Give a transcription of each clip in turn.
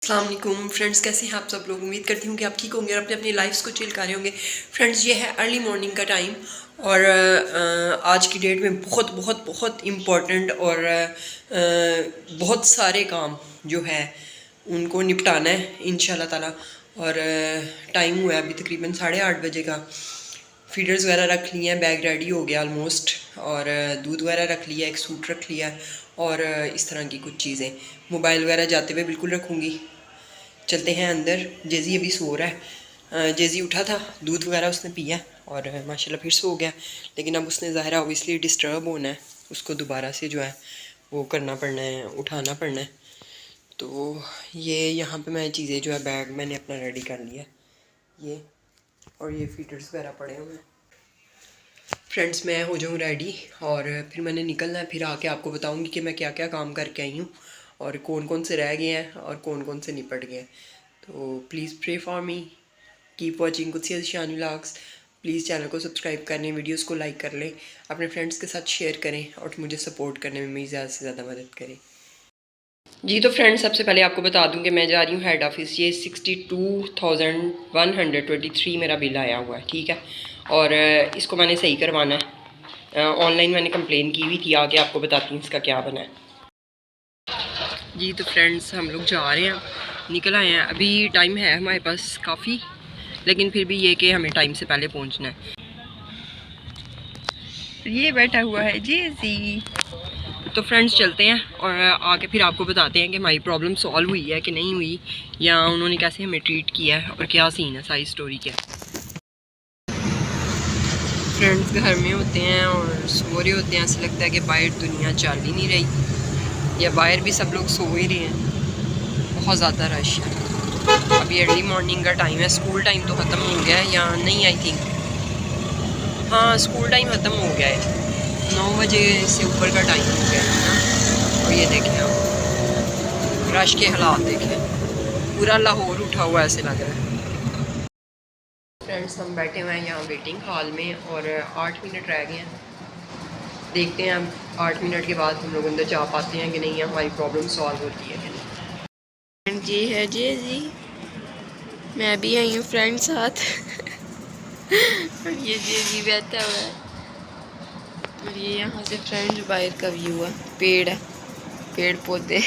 अस्सलाम वालेकुम फ्रेंड्स, कैसे हैं आप सब लोग। उम्मीद करती हूँ कि आप ठीक होंगे और अपनी अपनी लाइफ्स को चिल कर रहे होंगे। फ्रेंड्स, ये है अर्ली मॉर्निंग का टाइम और आज की डेट में बहुत बहुत बहुत इम्पॉर्टेंट और बहुत सारे काम जो है उनको निपटाना है इंशाल्लाह ताला। और टाइम हुआ है अभी तकरीबन 8:30 बजे का। फीडर्स वगैरह रख लिए हैं, बैग रेडी हो गया ऑलमोस्ट, और दूध वगैरह रख लिया, एक सूट रख लिया और इस तरह की कुछ चीज़ें। मोबाइल वगैरह जाते हुए बिल्कुल रखूँगी। चलते हैं अंदर। जेज़ी अभी सो रहा है। जेज़ी उठा था, दूध वगैरह उसने पिया और माशाल्लाह फिर सो गया, लेकिन अब उसने ज़ाहिर ऑब्वियसली डिस्टर्ब होना है, उसको दोबारा से जो है वो करना पड़ना है, उठाना पड़ना है। तो ये यहाँ पे मैं चीज़ें जो है बैग मैंने अपना रेडी कर लिया, ये और ये फीडर्स वगैरह पड़े हुए हैं। फ्रेंड्स, मैं हो जाऊँ रेडी और फिर मैंने निकलना है। फिर आके आपको बताऊँगी कि मैं क्या क्या काम करके आई हूँ और कौन कौन से रह गए हैं और कौन कौन से निपट गए हैं। तो please pray for me, keep watching Qudsia Shani vlogs. Please channel को सब्सक्राइब कर लें, वीडियोस को लाइक कर लें, अपने फ्रेंड्स के साथ शेयर करें और मुझे सपोर्ट करने में मेरी ज़्यादा से ज़्यादा मदद करें। जी तो फ्रेंड्स, सबसे पहले आपको बता दूं कि मैं जा रही हूँ हेड ऑफ़िस। ये 62,123 मेरा बिल आया हुआ है, ठीक है। और इसको मैंने सही करवाना है। ऑनलाइन मैंने कंप्लेन की हुई थी, आगे आपको बताती हूँ इसका क्या बना है। जी तो फ्रेंड्स, हम लोग जा रहे हैं, निकल आए हैं। अभी टाइम है हमारे पास काफ़ी, लेकिन फिर भी ये कि हमें टाइम से पहले पहुंचना है। ये बैठा हुआ है जेज़ी। तो फ्रेंड्स, चलते हैं और आके फिर आपको बताते हैं कि हमारी प्रॉब्लम सॉल्व हुई है कि नहीं हुई, या उन्होंने कैसे हमें ट्रीट किया है और क्या सीन है, सारी स्टोरी क्या है। फ्रेंड्स घर में होते हैं और सो रहे होते हैं, ऐसा लगता है कि बाहर दुनिया चल ही नहीं रही, या बाहर भी सब लोग सो ही रहे हैं। बहुत ज़्यादा रश है। अभी अर्ली मॉर्निंग का टाइम है। स्कूल टाइम तो ख़त्म हो गया है या नहीं, आई थिंक हाँ स्कूल टाइम ख़त्म हो गया है, 9 बजे से ऊपर का टाइम हो गया है ना। और ये देखें आप रश के हालात देखें, पूरा लाहौर उठा हुआ ऐसे लग रहा है। फ्रेंड्स, हम बैठे हुए हैं यहाँ वेटिंग हॉल में और 8 मिनट रह गए हैं। देखते हैं अब 8 मिनट के बाद हम लोग अंदर जा पाते हैं कि नहीं, हमारी प्रॉब्लम सॉल्व होती है कि नहीं। जी है जी, मैं भी आई हूँ फ्रेंड साथ। और ये जी बैठा हुआ है और ये यहाँ से फ्रेंड बाहर का व्यू है, पेड़ है, पेड़ पौधे।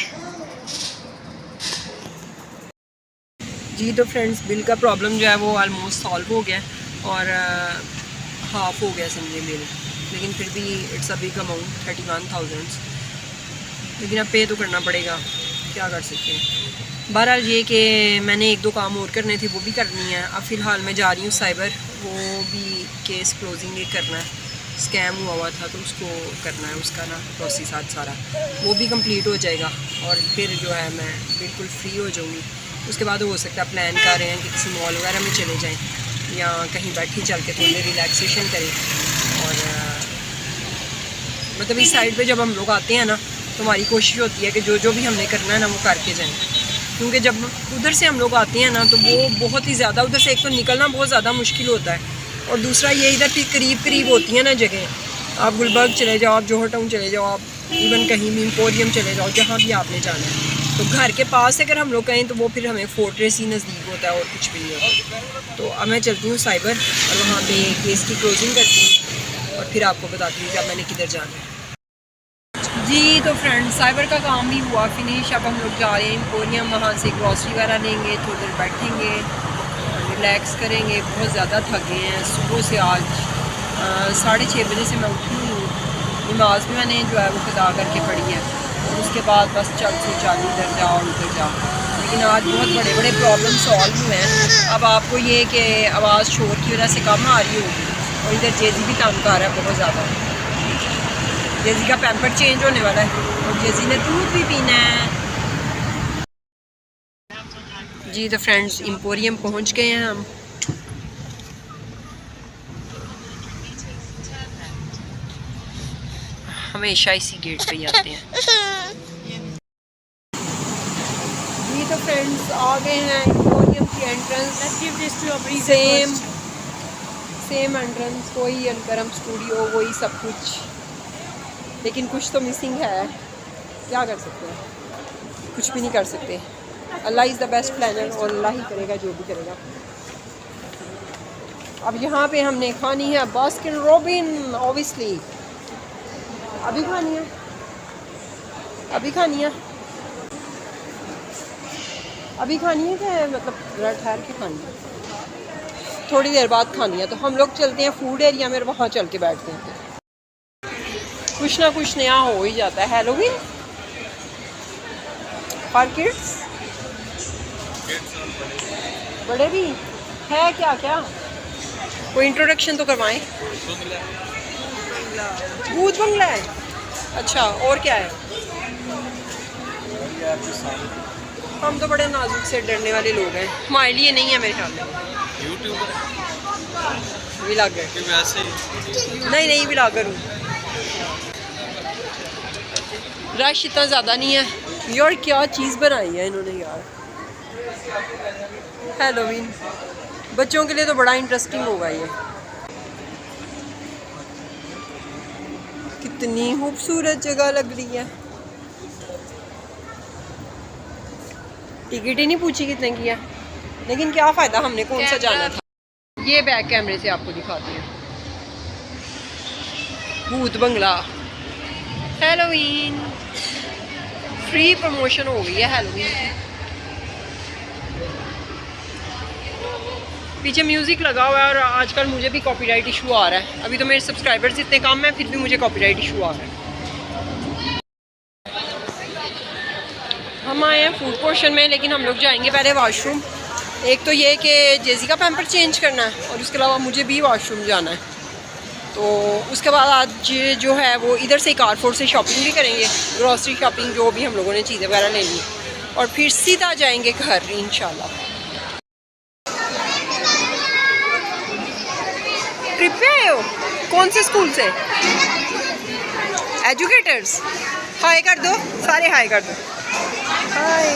जी तो फ्रेंड्स, बिल का प्रॉब्लम जो है वो ऑलमोस्ट सॉल्व हो गया और हाफ हो गया समझे बिल, लेकिन फिर भी इट्स अ बिग अमाउंट 31,000। लेकिन अब पे तो करना पड़ेगा, क्या कर सकते हैं। बहरहाल ये कि मैंने 1-2 काम और करने थे, वो भी करनी है। अब फ़िलहाल मैं जा रही हूँ साइबर, वो भी केस क्लोजिंग एक करना है, स्कैम हुआ था तो उसको करना है, उसका ना प्रोसेस आज सारा वो भी कंप्लीट हो जाएगा और फिर जो है मैं बिल्कुल फ्री हो जाऊँगी। उसके बाद हो सकता है प्लान कर रहे हैं कि किसी मॉल वगैरह में चले जाएँ या कहीं बैठे चल के थोड़ी रिलैक्सेशन करें। और मतलब इस साइड पे जब हम लोग आते हैं ना, तो हमारी कोशिश होती है कि जो जो भी हमने करना है ना वो करके जाएं, क्योंकि जब उधर से हम लोग आते हैं ना तो वो बहुत ही ज़्यादा, उधर से एक तो निकलना बहुत ज़्यादा मुश्किल होता है, और दूसरा ये इधर भी करीब करीब होती है ना जगह। आप गुलबर्ग चले जाओ, आप जोहर टाउन चले जाओ, आप इवन कहीं भी एम्पोरियम चले जाओ, जहाँ भी आपने जाना है। तो घर के पास अगर हम लोग कहें तो वो फिर हमें फोर्ट्रेस ही नज़दीक होता है और कुछ भी नहीं होता। तो अब मैं चलती हूँ साइबर और वहाँ पे केस की क्लोजिंग करती हूँ और फिर आपको बताती हूँ कि अब मैंने किधर जाना है। जी तो फ्रेंड्स, साइबर का काम भी हुआ फिनिश। अब हम लोग जा रहे हैं एम्पोरियम, वहाँ से ग्रॉसरी वगैरह लेंगे, थोड़ी देर बैठेंगे, रिलैक्स करेंगे। बहुत ज़्यादा थक गए हैं सुबह से। आज 6:30 बजे से मैं उठी हूँ, नमाज भी मैंने जो है वो कज़ा करके पढ़ी है और उसके बाद बस चल से चल इधर जा और उधर जा। लेकिन आज बहुत बड़े बड़े प्रॉब्लम सॉल्व हुए हैं। अब आपको ये कि आवाज़ शोर की वजह से कम आ रही होगी, और इधर जेज़ी भी तंग कर रहा है बहुत ज़्यादा। जेज़ी का पैम्पर चेंज होने वाला है और जेज़ी ने दूध भी पीना है। जी तो फ्रेंड्स, एम्पोरियम पहुंच गए हैं हम। हमेशा इसी गेट पे ही आते हैं। जी तो फ्रेंड्स, आ गए हैं एम्पोरियम की एंट्रेंस। सेम एंट्रेंस, वही अलकरम स्टूडियो, वही सब कुछ, लेकिन कुछ तो मिसिंग है। क्या कर सकते हैं, कुछ भी नहीं कर सकते। अल्लाह इज़ द बेस्ट प्लानर और अल्लाह ही करेगा जो भी करेगा। अब यहाँ पे हमने खानी है बास्किन रॉबिन, ऑब्वियसली अभी खानी है, अभी खानी है, अभी खानी है क्या, मतलब ठहर के खानी है, थोड़ी देर बाद खानी है। तो हम लोग चलते हैं फूड एरिया में, वहाँ चल के बैठते हैं। कुछ ना कुछ नया हो ही जाता है। हैलोवीन फॉर किड्स, बड़े भी है क्या क्या? कोई इंट्रोडक्शन तो करवाएं। भूत बंगला है, अच्छा और क्या है? हम तो बड़े नाजुक से डरने वाले लोग हैं, हमारे लिए नहीं है मेरे ख्याल में। व्लॉगर नहीं नहीं व्लॉगर हूँ। रश इतना ज़्यादा नहीं है यार, क्या चीज़ बनाई है इन्होंने यार। हैलोवीन बच्चों के लिए तो बड़ा इंटरेस्टिंग होगा ये। कितनी खूबसूरत जगह लग रही है। टिकट ही नहीं पूछी कितने की है, लेकिन क्या फ़ायदा, हमने कौन सा जाना था। ये बैक कैमरे से आपको दिखाती हैं भूत बंगला। हैलोवीन फ्री प्रमोशन हो गई है हैलोवीन की। पीछे म्यूज़िक लगा हुआ है और आजकल मुझे भी कॉपीराइट इशू आ रहा है। अभी तो मेरे सब्सक्राइबर्स इतने कम हैं, फिर भी मुझे कॉपीराइट इशू आ रहा है। हम आए हैं फूड पोर्शन में, लेकिन हम लोग जाएंगे पहले वॉशरूम। एक तो ये कि जेजी का पैम्पर चेंज करना है और उसके अलावा मुझे भी वॉशरूम जाना है। तो उसके बाद आज जो है वो इधर से कारफोर से शॉपिंग भी करेंगे, ग्रॉसरी शॉपिंग जो भी हम लोगों ने चीज़ें वगैरह ले ली, और फिर सीधा जाएंगे घर इंशाल्लाह। ट्रिप पे आए हो? कौन से स्कूल से? एजुकेटर्स। हाय कर दो, सारे हाय कर दो। हाय।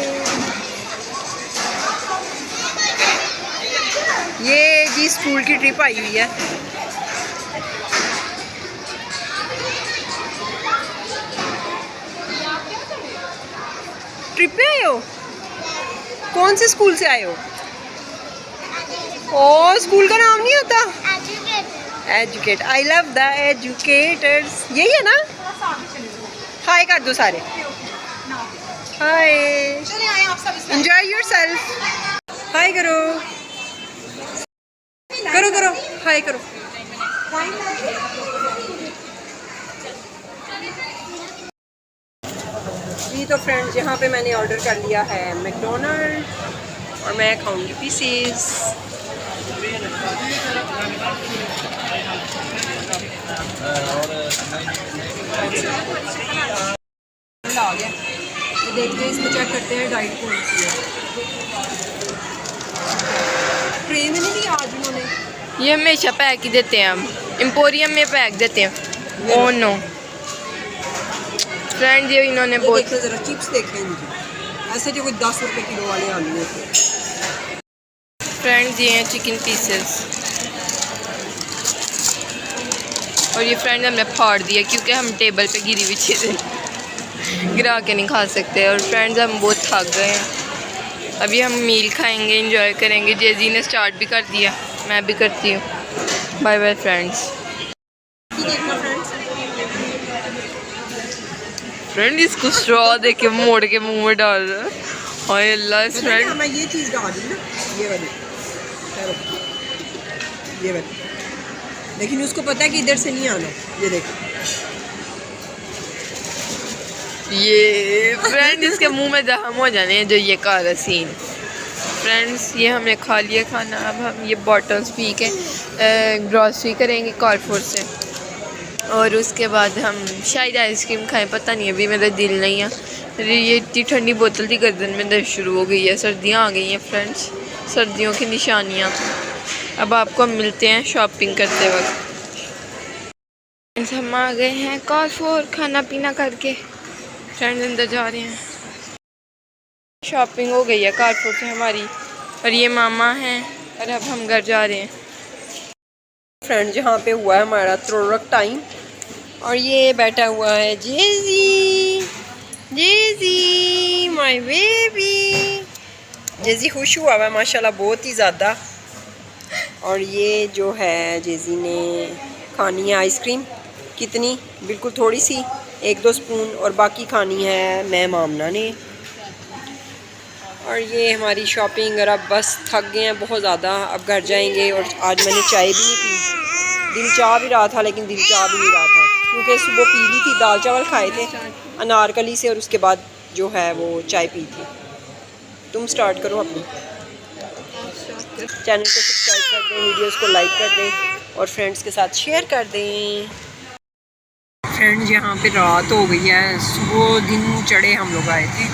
ये जी स्कूल की ट्रिप आई हुई है। ट्रिप पे आए हो? कौन से स्कूल से आए हो? ओ स्कूल का नाम नहीं होता? Educate. I love the educators. यही है ना? हाय कर दो सारे। हाय। Enjoy yourself. हाय करो करो करो, हाय करो। जी तो फ्रेंड्स, यहाँ पे मैंने ऑर्डर कर लिया है मैकडोनल्ड और मैं खाऊंगी पीसेस। आ गया, तो देखते हैं, इसमें चेक करते हैं डाइट कौन सी है। ट्रे में नहीं दिया आज उन्होंने, ये हमेशा पैक ही देते हैं, हम एम्पोरियम में पैक देते हैं। ओह नो फ्रेंड, ये इन्होंने बहुत ज़रा चिप्स देखें इनकी, ऐसे जो कोई 10 रुपये किलो वाले आलू होते हैं। फ्रेंड्स ये हैं चिकन पीसेस, और ये फ्रेंड हमने फाड़ दिया क्योंकि हम टेबल पे गिरी हुई चीज़ें गिरा के नहीं खा सकते। और फ्रेंड्स हम बहुत थक गए हैं, अभी हम मील खाएंगे, एंजॉय करेंगे। जेजी ने स्टार्ट भी कर दिया, मैं भी करती हूँ। Bye bye friends. फ्रेंड इसको स्ट्रॉ दे के मोड़ के मुंह में डाल रहा है। हाय अल्लाह फ्रेंड, मैं ये चीज़ डाल दूँ ना, ये वाली, ये वाली, लेकिन उसको पता है कि इधर से नहीं आना। ये देखो, ये फ्रेंड इसके मुंह में जख्म हो जाने हैं जो ये काला सीन। फ्रेंड्स ये हमने खा लिया खाना, अब हम ये बॉटल्स पी के ग्रॉसरी करेंगे कारफोर से, और उसके बाद हम शायद आइसक्रीम खाएं, पता नहीं, अभी मेरा दिल नहीं है। ये इतनी ठंडी बोतल थी, गर्दन में दर्द शुरू हो गई है, सर्दियाँ आ गई हैं फ्रेंड्स, सर्दियों की निशानियाँ। अब आपको हम मिलते हैं शॉपिंग करते वक्त। हम आ गए हैं कारफोर खाना पीना करके, फ्रेंड्स अंदर जा रहे हैं। शॉपिंग हो गई है कारफोर से हमारी, और ये मामा हैं, और अब हम घर जा रहे हैं। फ्रेंड जहाँ पे हुआ है हमारा थ्रोरक टाइम, और ये बैठा हुआ है जेजी, जेजी माय बेबी। जेजी खुश हुआ हुआ है माशाल्लाह बहुत ही ज़्यादा। और ये जो है जेजी ने खानी है आइसक्रीम, कितनी, बिल्कुल थोड़ी सी, 1-2 स्पून, और बाकी खानी है मैं मामना ने। और ये हमारी शॉपिंग, और अब बस थक गए हैं बहुत ज़्यादा, अब घर जाएंगे। और आज मैंने चाय भी नहीं पी, दिल चाह भी रहा था लेकिन दिल चाह भी नहीं रहा था, क्योंकि सुबह पी ली थी, दाल चावल खाए थे अनारकली से, और उसके बाद जो है वो चाय पी थी। तुम स्टार्ट करो अपनी। चैनल को सब्सक्राइब कर दें, वीडियोस को लाइक कर दें और फ्रेंड्स के साथ शेयर कर दें। फ्रेंड्स यहाँ पे रात हो गई है, सुबह दिन चढ़े हम लोग आए थे